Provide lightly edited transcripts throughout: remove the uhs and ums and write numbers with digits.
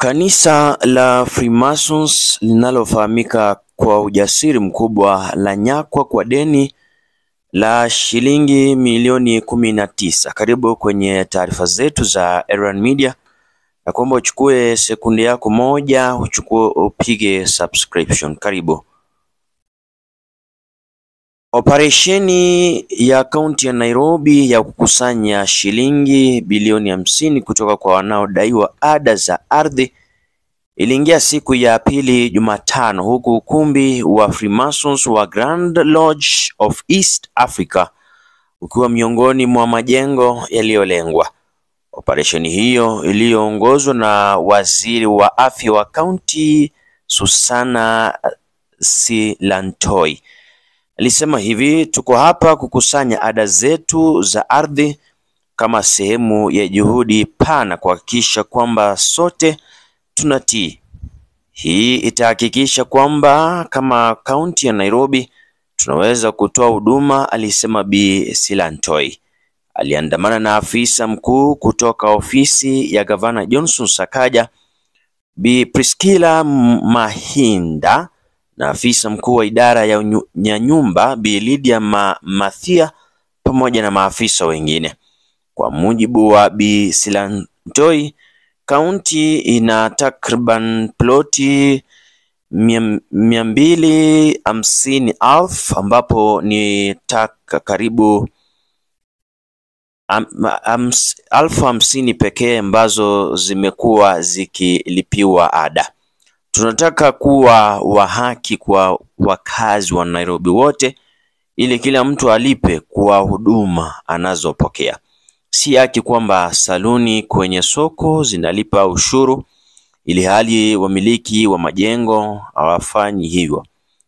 Kanisa la Freemasons linalofahamika kwa ujasiri mkubwa la nyakwa kwa deni la shilingi milioni 19. Karibu kwenye taarifa zetu za Erwan Media, na kuomba uchukue sekunde yako moja upige subscription. Karibu. Operesheni ya kaunti ya Nairobi ya kukusanya shilingi bilioni 50 kutoka kwa wanaodaiwa ada za ardhi iliingia siku ya pili Jumatano, huku ukumbi wa Freemasons wa Grand Lodge of East Africa ukiwa miongoni mwa majengo yaliyolengwa. Operesheni hiyo iliyoongozwa na waziri wa afya wa kaunti Susana Silantoi alisema hivi: tuko hapa kukusanya ada zetu za ardhi kama sehemu ya juhudi pana kuhakikisha kwamba sote tunatii. Hii itahakikisha kwamba kama kaunti ya Nairobi tunaweza kutoa huduma, alisema Bi Silantoi. Aliandamana na afisa mkuu kutoka ofisi ya Gavana Johnson Sakaja, Bi Priscilla Mahinda, na afisa mkuu wa idara ya nyumba Bi Lydia Mathia pamoja na maafisa wengine. Kwa mujibu wa Bi Silantoi, kaunti ina takriban ploti 250,000 ambapo ni karibu 50,000 pekee ambazo zimekuwa zikilipiwa ada. Tunataka kuwa wa haki kwa wakazi wa Nairobi wote ili kila mtu alipe kwa huduma anazopokea. Si haki kwamba saluni kwenye soko zinalipa ushuru ili hali wamiliki wa majengo hawafanyi hivyo,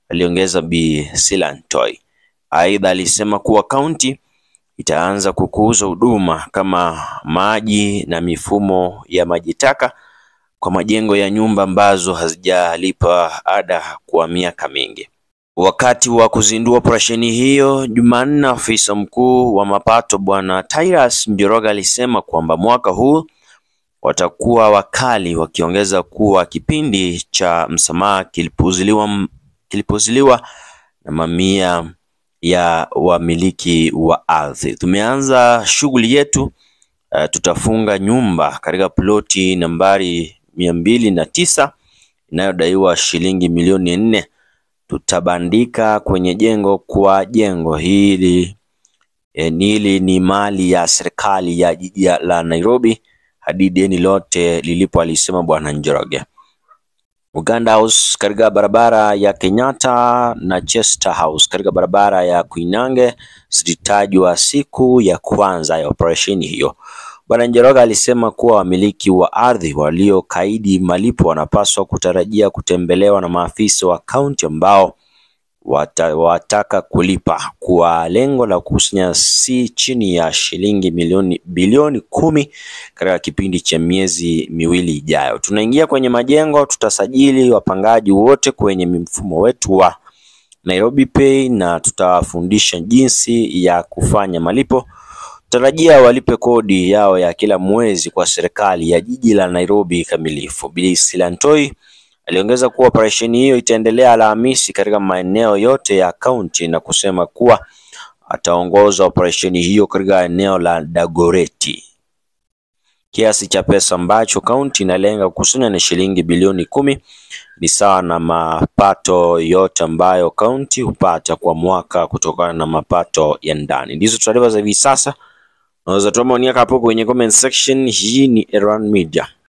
aliongeza Bi Silantoi. Aidha alisema kuwa kaunti itaanza kukuza huduma kama maji na mifumo ya maji taka kwa majengo ya nyumba ambazo hazijalipa ada kwa miaka mingi. Wakati wa kuzindua operesheni hiyo Jumanne, afisa mkuu wa mapato Bwana Tyrus Njoroge alisema kwamba mwaka huu watakuwa wakali, wakiongeza kuwa kipindi cha msamaha kilipoziliwa na mamia ya wamiliki wa ardhi. Tumeanza shughuli yetu, tutafunga nyumba katika ploti nambari 209 inayodaiwa shilingi milioni 4. Tutabandika kwenye jengo kwa jengo hili ni mali ya serikali ya jiji la Nairobi hadi deni lote lilipo, alisema Bwana Njoroge. Uganda House katika barabara ya Kenyatta na Chester House katika barabara ya Koinange zilitajwa siku ya kwanza ya operesheni hiyo. Bwana Njoroge alisema kuwa wamiliki wa ardhi waliokaidi malipo wanapaswa kutarajia kutembelewa na maafisa wa kaunti ambao wataka kulipa kwa lengo la kukusanya si chini ya shilingi bilioni 10 katika kipindi cha miezi miwili ijayo. Tunaingia kwenye majengo, tutasajili wapangaji wote kwenye mfumo wetu wa Nairobi Pay na tutawafundisha jinsi ya kufanya malipo. Tarajia walipe kodi yao ya kila mwezi kwa serikali ya jiji la Nairobi kamilifu. Bi Silantoi aliongeza kuwa operesheni hiyo itaendelea Alhamisi katika maeneo yote ya kaunti na kusema kuwa ataongoza operesheni hiyo katika eneo la Dagoretti. Kiasi cha pesa ambacho kaunti inalenga kukusanya ni shilingi bilioni 10, ni sawa na mapato yote ambayo kaunti hupata kwa mwaka kutokana na mapato ya ndani. Ndizo taarifa za hivi sasa. Unaweza toa maoni yako hapo kwenye comment section. Hii ni Erwan Media.